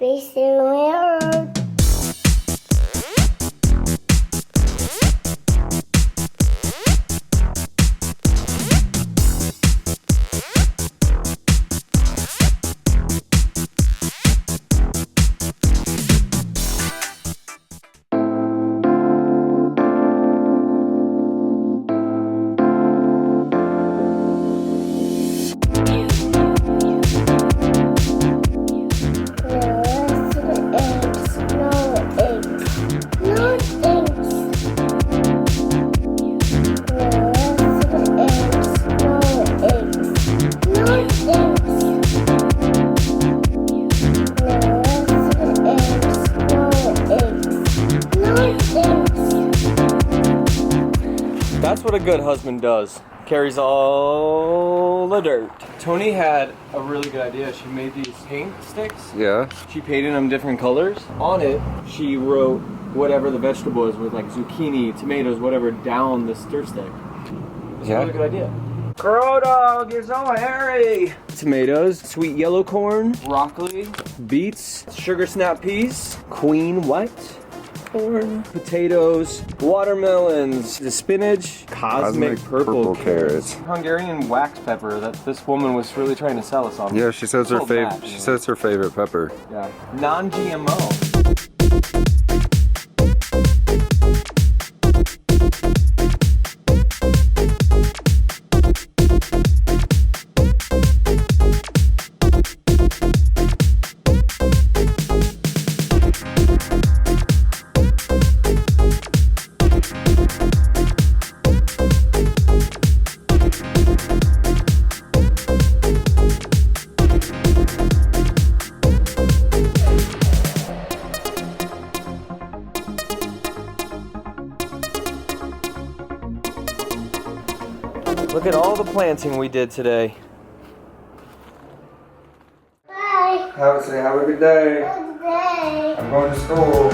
Peace in the world. That's what a good husband does. Carries all the dirt. Tony had a really good idea. She made these paint sticks. Yeah. She painted them different colors. On it, she wrote whatever the vegetable is with like zucchini, tomatoes, whatever down the stir stick. It's a really good idea. Crow dog, you're so hairy! Tomatoes, sweet yellow corn, broccoli, beets, sugar snap peas, queen white corn, potatoes, watermelons, the spinach, cosmic purple carrots, Hungarian wax pepper that this woman was really trying to sell us on. Yeah, she says her favorite. She says her favorite pepper. Yeah, non-GMO. Look at all the planting we did today. Bye. Have a good day. Good day. I'm going to school.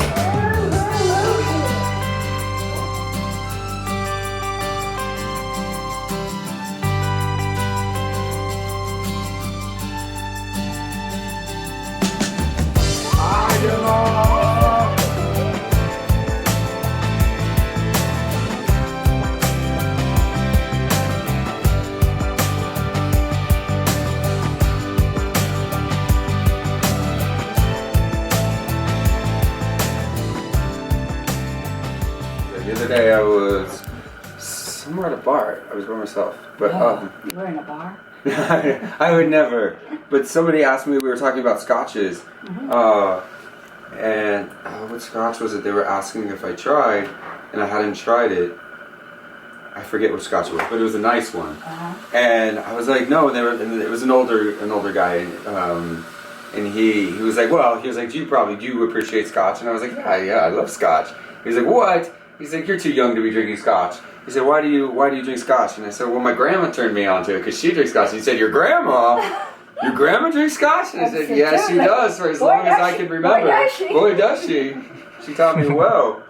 The other day I was somewhere at a bar. I was by myself, but You were in a bar? I would never. But somebody asked me. We were talking about scotches, and what scotch was it? They were asking if I tried, and I hadn't tried it. I forget what scotch it was, but it was a nice one. And I was like, no. And it was an older guy, and he was like, well, he was like, do you appreciate scotch? And I was like, yeah, I love scotch. He was like, what? He's like, you're too young to be drinking scotch. He said, why do you drink scotch? And I said, well, my grandma turned me on to it because she drinks scotch. He said, your grandma drinks scotch? And I said, yes, she does, for as long as I can remember. Boy, does she. She taught me well.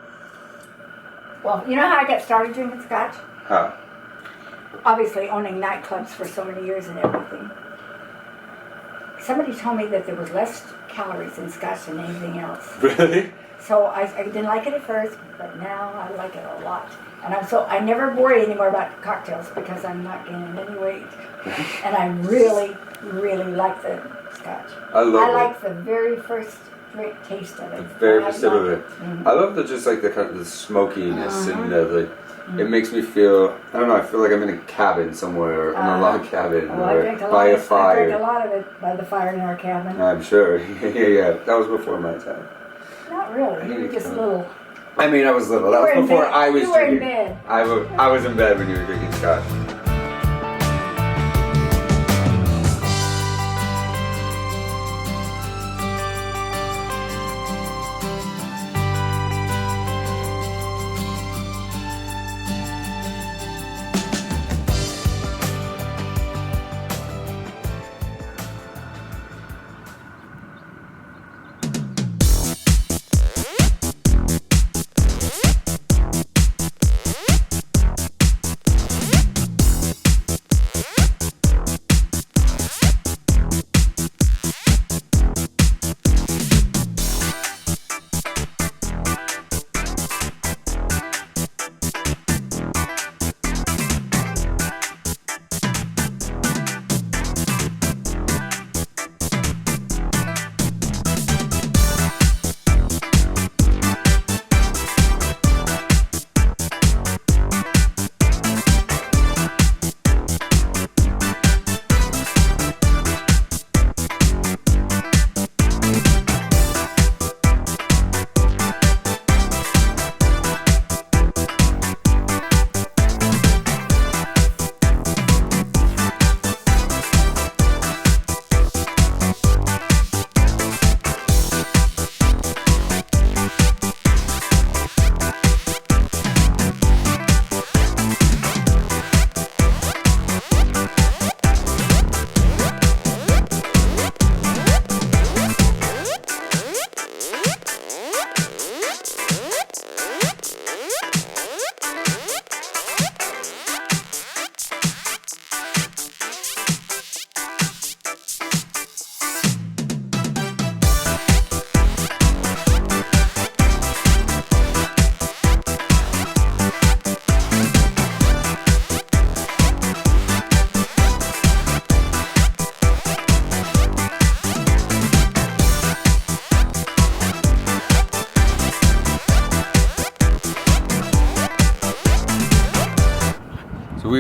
Well, you know how I got started drinking scotch? How? Obviously owning nightclubs for so many years and everything. Somebody told me that there was less calories in scotch than anything else. Really? So I didn't like it at first, but now I like it a lot. And I never worry anymore about cocktails because I'm not gaining any weight. And I really, really like the scotch. I like the very first taste of it. The very first sip of it. Mm-hmm. I love the kind of the smokiness and it makes me feel, I don't know, I feel like I'm in a cabin somewhere, in a log cabin, or by a fire. I drank a lot of it by the fire in our cabin. I'm sure. Yeah. That was before my time. Not really. You were just little. I mean, I was little. That was before I was drinking. You were in bed. I was in bed when you were drinking scotch.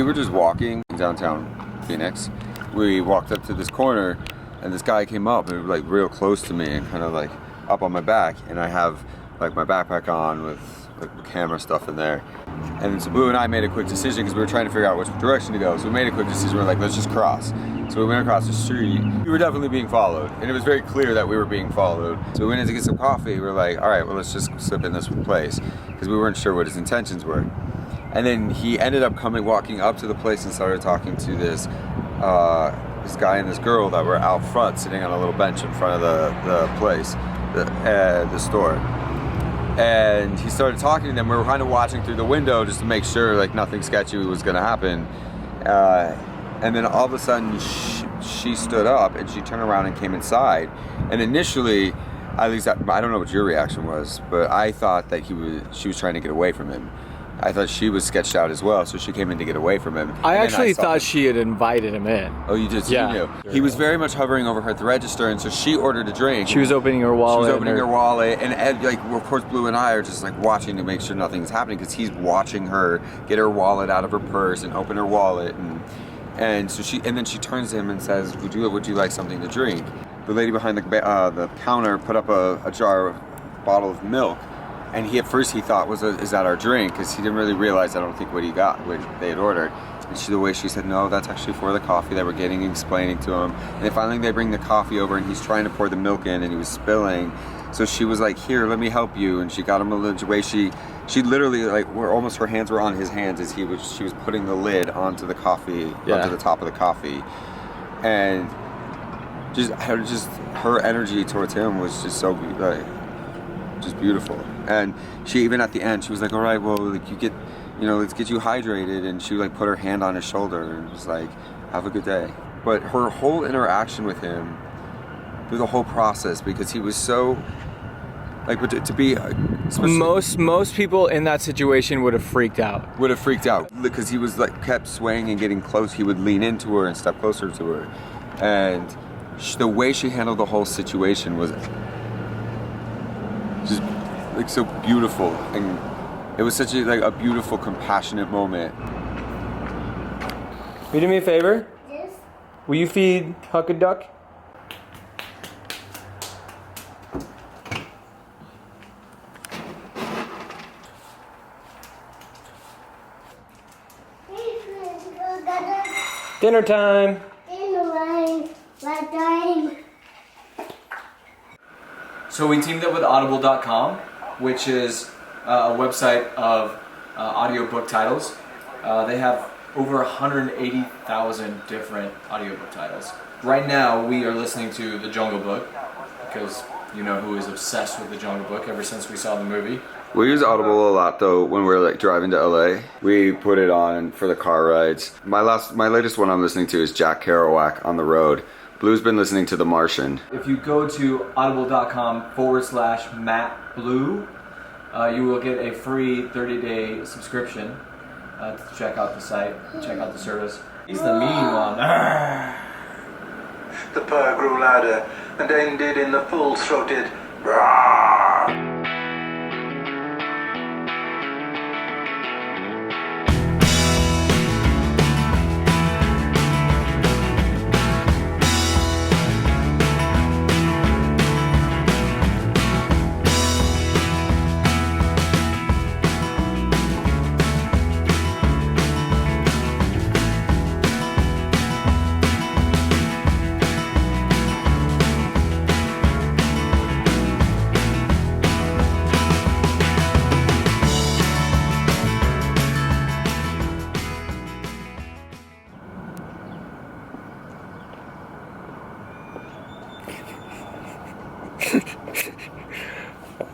were just walking in downtown Phoenix. We walked up to this corner, and this guy came up and like real close to me and kind of like up on my back, and I have like my backpack on with like camera stuff in there. And then so Blue and I made a quick decision because we were trying to figure out which direction to go. So we made a quick decision. We're like, let's just cross. So we went across the street. We were definitely being followed, and it was very clear that we were being followed. So we went in to get some coffee. We were like, all right, well, let's just slip in this place because we weren't sure what his intentions were. And then he ended up walking up to the place and started talking to this guy and this girl that were out front, sitting on a little bench in front of the place, the store. And he started talking to them. We were kind of watching through the window just to make sure like nothing sketchy was going to happen. And then all of a sudden she stood up and she turned around and came inside. And initially, at least I don't know what your reaction was, but I thought that she was trying to get away from him. I thought she was sketched out as well, so she came in to get away from him. I actually thought she had invited him in. Oh, you did? So yeah. You knew. He was very much hovering over her at the register, and so she ordered a drink. She was opening her wallet. She was opening her wallet, and Ed, like, of course, Blue and I are just like watching to make sure nothing's happening because he's watching her get her wallet out of her purse and open her wallet, and so then she turns to him and says, "Would you like something to drink?" The lady behind the counter put up a bottle of milk. And at first he thought, is that our drink? Because he didn't really realize, I don't think, what they had ordered. And the way she said, no, that's actually for the coffee that we're getting, and explaining to him. And then finally they bring the coffee over, and he's trying to pour the milk in, and he was spilling. So she was like, here, let me help you. And she got him a little way. She literally, like, almost her hands were on his hands as she was putting the lid onto the coffee, onto the top of the coffee. And just her energy towards him was just so just beautiful. And she, even at the end, she was like, all right, well, like, let's get you hydrated. And she like put her hand on his shoulder and was like, have a good day. But her whole interaction with him through the whole process, because he was so like, but to be most people in that situation would have freaked out because he was like kept swaying and getting close. He would lean into her and step closer to her, and the way she handled the whole situation was just like so beautiful, and it was such a beautiful, compassionate moment. Will you do me a favor? Yes. Will you feed Huck a Duck? Dinner time. What time? So we teamed up with audible.com, which is a website of audiobook titles. They have over 180,000 different audiobook titles. Right now we are listening to The Jungle Book, because you know who is obsessed with The Jungle Book ever since we saw the movie. We use Audible a lot though when we're like driving to LA. We put it on for the car rides. My latest one I'm listening to is Jack Kerouac on the road. Blue's been listening to The Martian. If you go to audible.com/MattBlue, you will get a free 30-day subscription to check out the site, check out the service. He's the mean one. The purr grew louder and ended in the full-throated roar.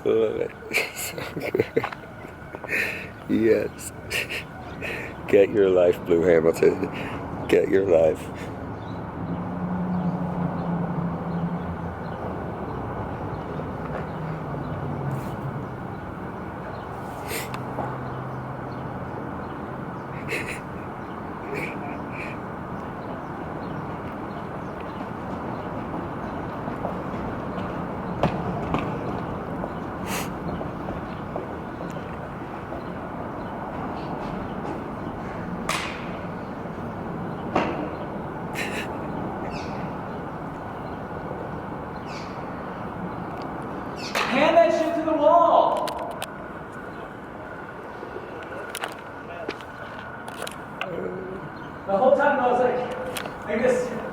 I love it. So good. Yes. Get your life, Blue Hamilton. Get your life.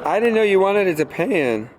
I didn't know you wanted it to pan.